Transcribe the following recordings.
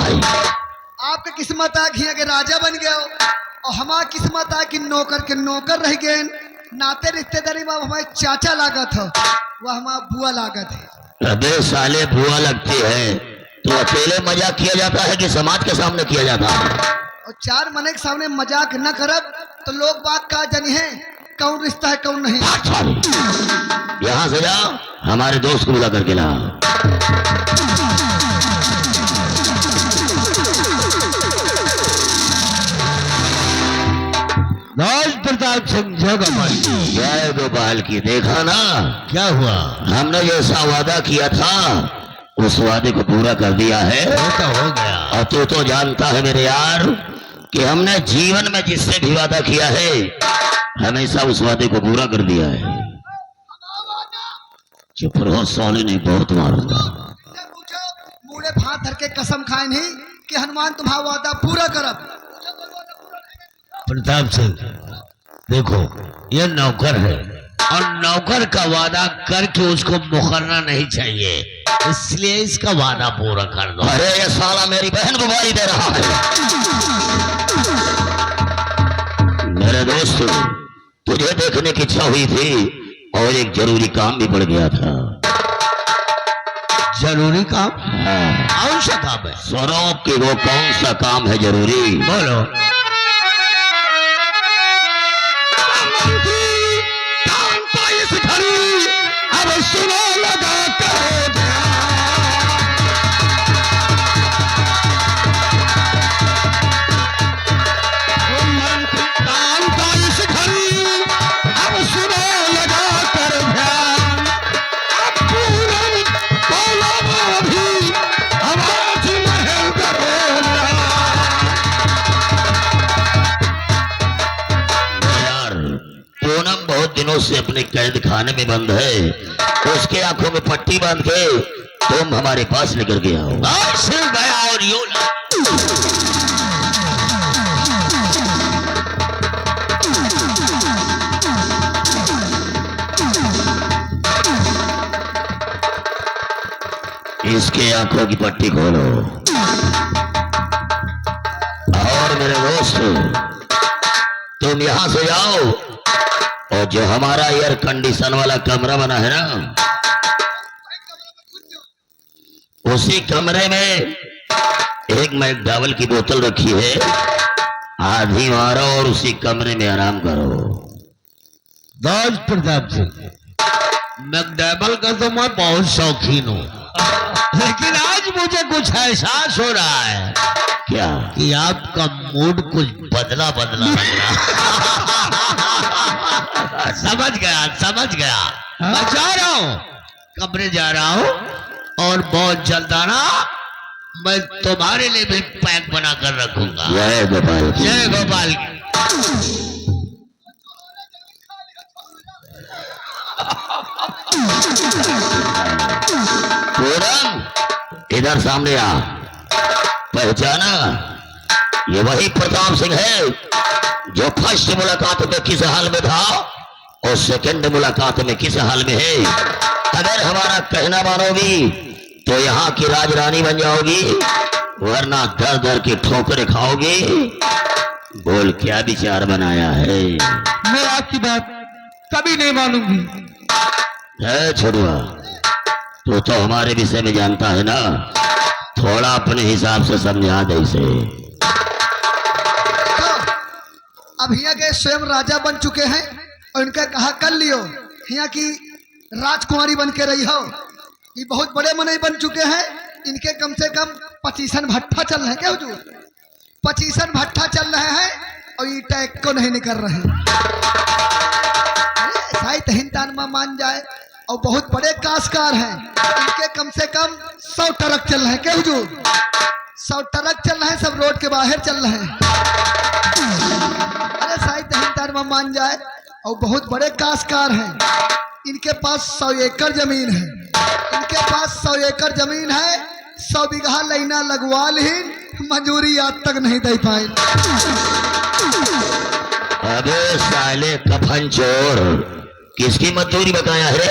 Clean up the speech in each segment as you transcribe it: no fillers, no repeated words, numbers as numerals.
है। आपके किस्मत आ घिया के राजा बन गए और हमारा किस्मत आ कि नौकर के नौकर रह गए। नाते रिश्तेदारी में हमारे चाचा लागत है, वह हमारा बुआ लागत है। अबे साले बुआ लगती है तो अकेले मजाक किया जाता है कि समाज के सामने किया जाता है? और चार मने के सामने मजाक न करब तो लोग बात का जानी है कौन रिश्ता है कौन नहीं। यहाँ से जा, हमारे दोस्त को बुला करके ला। राज प्रताप सिंह जय गोपाल की। जय गोपाल की। देखा ना क्या हुआ? हमने जैसा वादा किया था उस वादे को पूरा कर दिया है। वो तो हो गया। और तू तो जानता है मेरे यार कि हमने जीवन में जिससे भी वादा किया है हमेशा उस वादे को पूरा कर दिया है। चुप रहो साले, नहीं बहुत मारूंगा। मुड़े भात धर के कसम खाए नहीं कि हनुमान तुम्हारा वादा पूरा करब। प्रताप सिंह देखो, ये नौकर है और नौकर का वादा करके उसको मुकरना नहीं चाहिए, इसलिए इसका वादा पूरा कर दो। अरे ये साला मेरी बहन को गाली दे रहा है। मेरे दोस्त, तुझे देखने की इच्छा हुई थी और एक जरूरी काम भी पड़ गया था। जरूरी काम? हाँ। कौन सा काम है? स्वरूप की वो कौन सा काम है जरूरी? बोलो। अब सुनो लगा कर दिनों से अपने कैद खाने में बंद है, उसके आंखों में पट्टी बांध के तुम हमारे पास लेकर के आओ। सिर्फ गया और यूं इसके आंखों की पट्टी खोलो। और मेरे दोस्त, तुम यहां से जाओ और जो हमारा एयर कंडीशन वाला कमरा बना है ना, उसी कमरे में एक मैकडॉवेल की बोतल रखी है, आधी मारो और उसी कमरे में आराम करो। राज प्रताप सिंह, मैकडॉवेल का तो मैं बहुत शौकीन हूँ, लेकिन आज मुझे कुछ एहसास हो रहा है। क्या? कि आपका मूड कुछ बदला बदला लग रहा। समझ गया। मैं जा रहा हूँ, कमरे जा रहा हूँ और बहुत जल्द आना, मैं तुम्हारे लिए भी पैक बना कर रखूंगा। जय गोपाल की। जय गोपाल की। पूरम, इधर सामने आ। पहचाना? ये वही प्रताप सिंह है जो फर्स्ट मुलाकात में किस हाल में था और सेकंड मुलाकात में किस हाल में है। अगर हमारा कहना मानोगी तो यहाँ की राजरानी बन जाओगी, वरना दर दर की ठोकरें खाओगी। बोल क्या विचार बनाया है? मैं आपकी बात कभी नहीं मानूंगी। है छोड़ुआ, तू तो हमारे विषय में जानता है ना, थोड़ा अपने हिसाब से समझा दे इसे। तो अब यहाँ के स्वयं राजा बन चुके हैं और इनका कहा कर लियो, यहाँ की राजकुमारी बन के रही हो। ये बहुत बड़े मनई बन चुके हैं, इनके कम से कम 25 भट्ठा चल रहे हैं। क्या हुजूर? 25 भट्ठा चल रहे हैं और ये टैग को नहीं निकल रहे। साहित्य हिंदान में मान जाए और बहुत बड़े काशकार हैं, इनके कम से कम 100 ट्रक चल रहे हैं। क्या हुजूर? 100 ट्रक चल रहे हैं, सब रोड के बाहर चल रहे हैं। अरे साहित्य हिंदान में मान जाए और बहुत बड़े काशकार हैं, इनके पास 100 एकड़ जमीन है। इनके पास 100 एकड़ जमीन है, 100 बीघा लेना लगवा ली, मजूरी आज तक नहीं दे पाए। अबे साले कफन चोर, किसकी मजदूरी बताया है?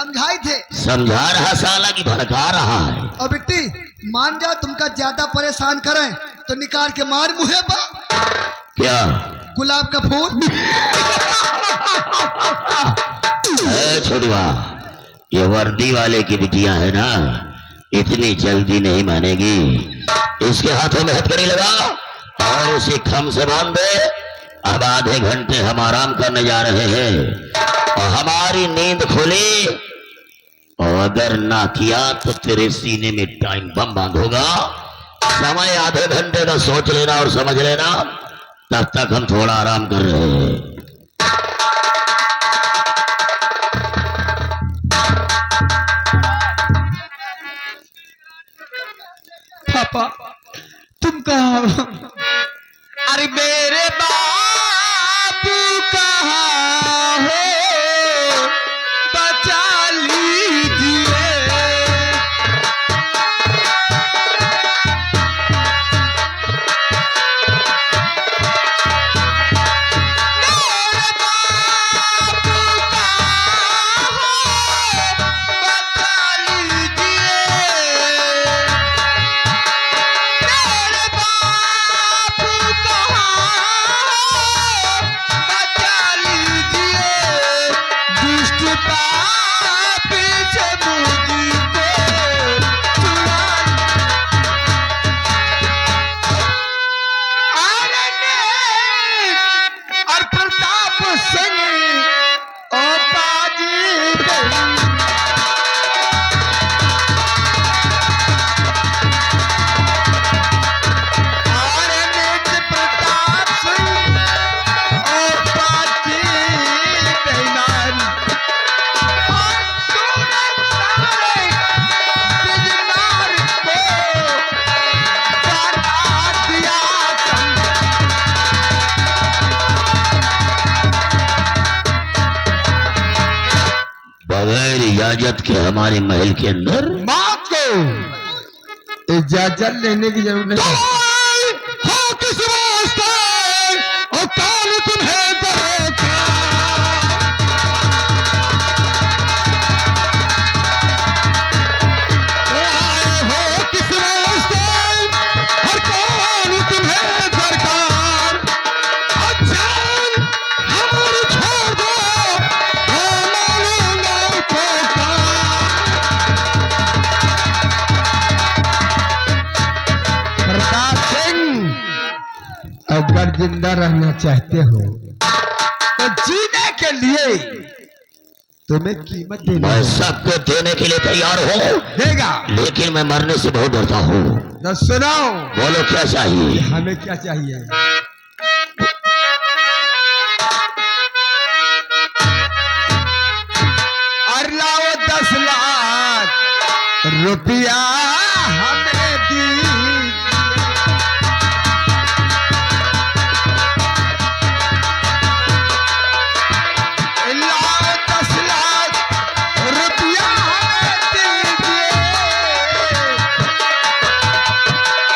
समझाई थे। समझा रहा साला की भड़का रहा है। और बिट्टी मान जाओ तुमका ज्यादा परेशान करें तो निकाल के मार मुहे पर क्या गुलाब का फूल। छोड़वा, ये वर्दी वाले की बिटिया है ना, इतनी जल्दी नहीं मानेगी। इसके हाथों में हथकड़ी लगा और उसे खम से बांध दे। अब आधे घंटे हम आराम करने जा रहे हैं और हमारी नींद खुली और अगर ना किया तो तेरे सीने में टाइम बम बांधूंगा। समय आधे घंटे का सोच लेना और समझ लेना। तब तक हम थोड़ा आराम कर रहे हैं। पापा तुम कहाँ हो? अरे मेरे बापू कहाँ हो, बचा लीजिए। मेरे बापू कहाँ हो, बचा लीजिए। मेरे बापू कहाँ हो, बचा लीजिए। दुष्ट पापी से मुझको छुड़ा। और प्रताप सिंह ओ बाजी गई। प्रताप सिंह ओ बाजी बेईमान। और तूने सारे बिजनार को बता दिया। बगैर इजाजत के हमारे महल के अंदर मौत को इजाजत लेने की जरूरत नहीं हो। किस वास्ते और कौन तुम्हें डरेगा? आए हो किस वास्ते और कौन तुम्हें दरकार? जान हमारी छोड़ दो, मानूंगा प्रताप सिंह, अगर जिंदा रहना चाहते हो तो जीने के लिए तुम्हें कीमत देनी मैं है। सबको देने के लिए तैयार हूँ, देगा लेकिन मैं मरने से बहुत डरता हूँ। तो सुनो, बोलो क्या चाहिए? हमें क्या चाहिए? और लाओ 10 लाख रुपया हमें दी। लाओ 10 लाख रुपया हमें दीजिए।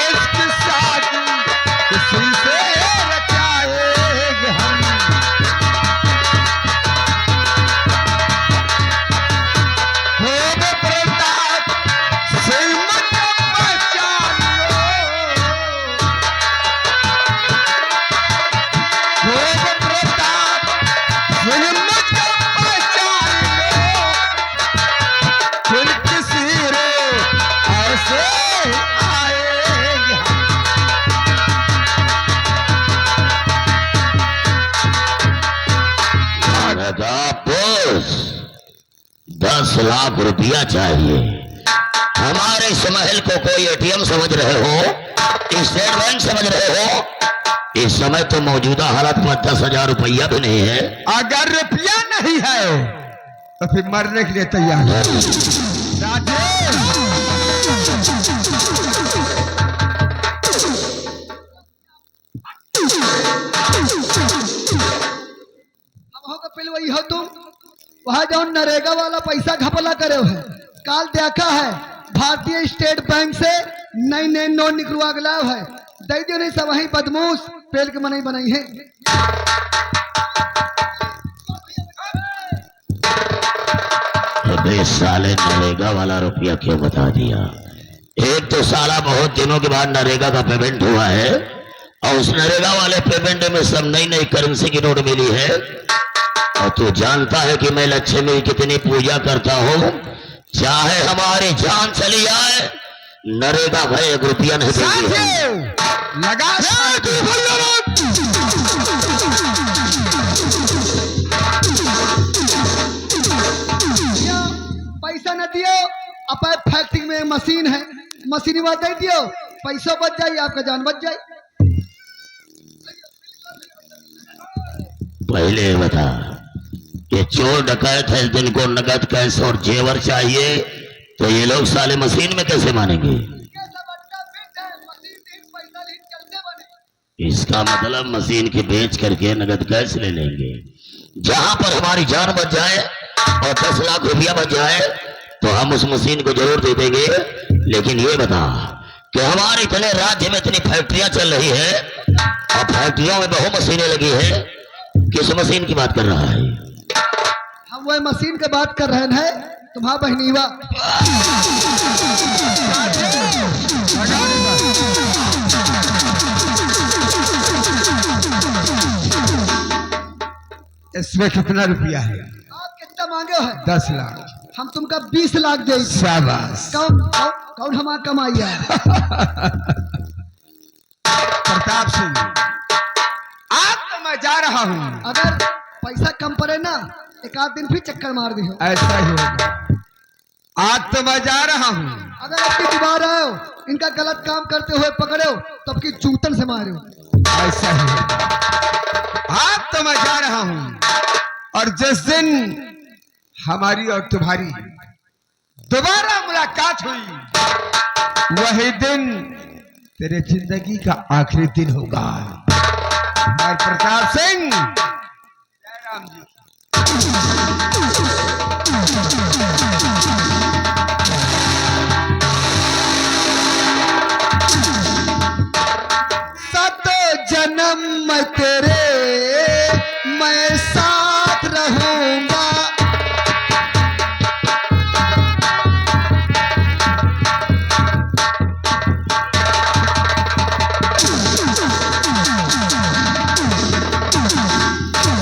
इसकी शादी किसी से रचाएंगे हम। हो प्रताप सिंह मुझे पहचान लो। हो प्रताप सिंह मुझे पहचान लो। फिर किसी रे ऐसे आएंगे हम। बोस 10 लाख रुपया चाहिए। हमारे इस महल को कोई एटीएम समझ रहे हो, स्टेट बैंक समझ रहे हो? इस समय तो मौजूदा हालत में 10,000 रुपया भी नहीं है। अगर रुपया नहीं है तो फिर मरने के लिए तैयार है। राजेश, अब हो पहले वही हो तुम वहां जाओ नरेगा वाला पैसा घपला करे हो। काल देखा है भारतीय स्टेट बैंक से नई नई नोट निकलवा गया है। दे दियो नहीं सब वही बदमूस पेल के मनई बनाई है। अबे ये साले नरेगा वाला रुपया क्यों बता दिया? एक तो साला बहुत दिनों के बाद नरेगा का पेमेंट हुआ है और उस नरेगा वाले पेमेंट में सब नई नई करेंसी की नोट मिली है। और तू जानता है कि मैं लक्ष्मी की कितनी पूजा करता हूँ, चाहे हमारी जान चली जाए नरेगा का 1 रुपया नहीं देगी। लगा पैसा न दियो, अब फैक्ट्री में मशीन है, मशीन बात दे दियो, पैसा बच जाए, आपका जान बच जाए। पहले बता, ये चोर डकैत है जिनको नगद कैश और जेवर चाहिए, तो ये लोग साले मशीन में कैसे मानेंगे? इसका मतलब मशीन के बेच करके नगद कैश ले लेंगे। जहां पर हमारी जान बच जाए और 10 लाख रुपया बच जाए तो हम उस मशीन को जरूर दे देंगे। लेकिन ये बता कि हमारे इतने राज्य में इतनी फैक्ट्रियां चल रही है और फैक्ट्रियों में बहु मशीनें लगी है, किस मशीन की बात कर रहा है? हम वह मशीन की बात कर रहे हैं, तुम्हारा बहनीवा। इसमें कितना रुपया है? आप कितना मांगे हो? 10 लाख। हम तुमका 20 लाख दे। शाबाश। कौन हमारा कमाइया? प्रताप सिंह, आज तो मैं जा रहा हूँ। अगर पैसा कम पड़े ना, 1 आध दिन फिर चक्कर मार दी हो। ऐसा ही होगा। आज तो मैं जा रहा हूँ। अगर आपकी दोबारा आयो, इनका गलत काम करते हुए पकड़ो तो आपकी जूतन से मारो। ऐसा ही होगा। आज तो मैं जा रहा हूँ और जिस दिन हमारी और तुम्हारी दोबारा मुलाकात हुई वही दिन तेरे जिंदगी का आखिरी दिन होगा। और प्रताप सिंह, जय राम जी। जन्म मैं तेरे मैं साथ रहूंगा।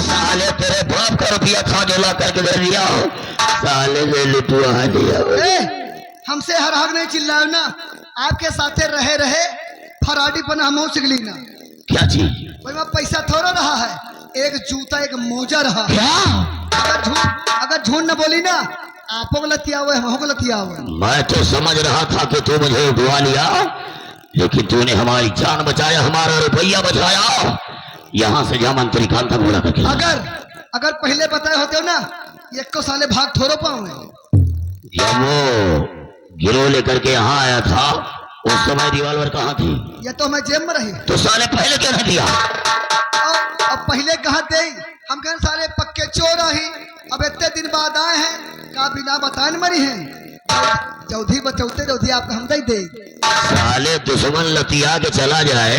साले तेरे बाप का रुपया था जो ला करके दे दिया, साले ने लुटवा दिया। हमसे हर हक नहीं चिल्लाओ ना, आपके साथे रहे रहे फराडी पना हम सिगली ना। क्या चीज? भाई वहाँ पैसा थोड़ा रहा है, एक जूता एक मोजा रहा। क्या? अगर झूठ न बोली ना, आपको गलतिया हुआ है, हमको गलतिया हुआ है। मैं तो समझ रहा था कि तू मुझे उठवा लिया, लेकिन तूने हमारी जान बचाया, हमारा रुपया बचाया। यहाँ से जा मंत्री कांता बोला करके। अगर पहले बताए होते हो ना, 1 को साले भाग थोड़ो पाऊंगे। जब वो गिरोह लेकर के यहाँ आया था उस समय रिवॉल्वर कहाँ थी? ये तो मैं जेब में रही। तो साले पहले क्यों नहीं दिया? अब पहले कहा दे, हम कहें साले पक्के चोर ही, अब इतने दिन बाद आए हैं, का बिना बतान मरी हैं। चौधरी बचौते चौधरी आपका हम दे। साले दुश्मन लतिया के चला जाए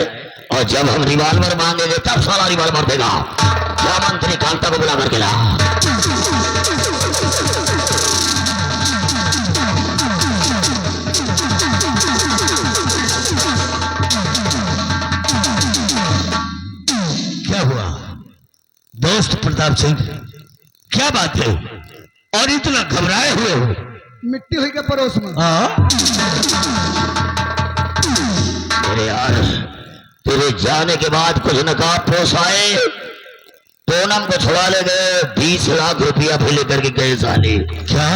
और जब हम रिवॉल्वर मांगेंगे तब साला रिवॉल्वर देगा। क्या मंत्री कांता को बुला करके ला। क्या हुआ दोस्त प्रताप सिंह, क्या बात है और इतना घबराए हुए हो? मिट्टी हुई के पड़ोस में। अरे यार, तेरे जाने के बाद कुछ नकाबपोश आए, पूनम को छुड़ा ले गए, 20 लाख रुपया भी लेकर के गए साले। क्या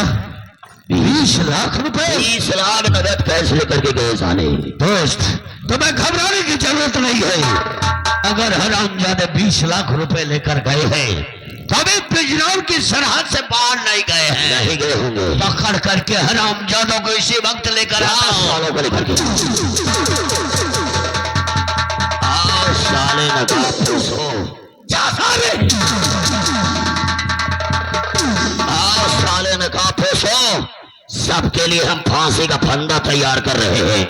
20 लाख रुपए? 20 लाख नगद कैश लेकर के गए साले। दोस्त, तुम्हें घबराने की जरूरत नहीं है। अगर हरामजादे 20 लाख रुपए लेकर गए हैं तो अभी बिजनौर की सरहद से बाहर नहीं गए हैं। नहीं गए होंगे। पकड़ करके हरामजादों को इसी वक्त लेकर आओ। सालों को लेकर के आओ साले नकाबपोश हो। जा साले, आओ साले नकाबपोश हो। सबके लिए हम फांसी का फंदा तैयार कर रहे हैं।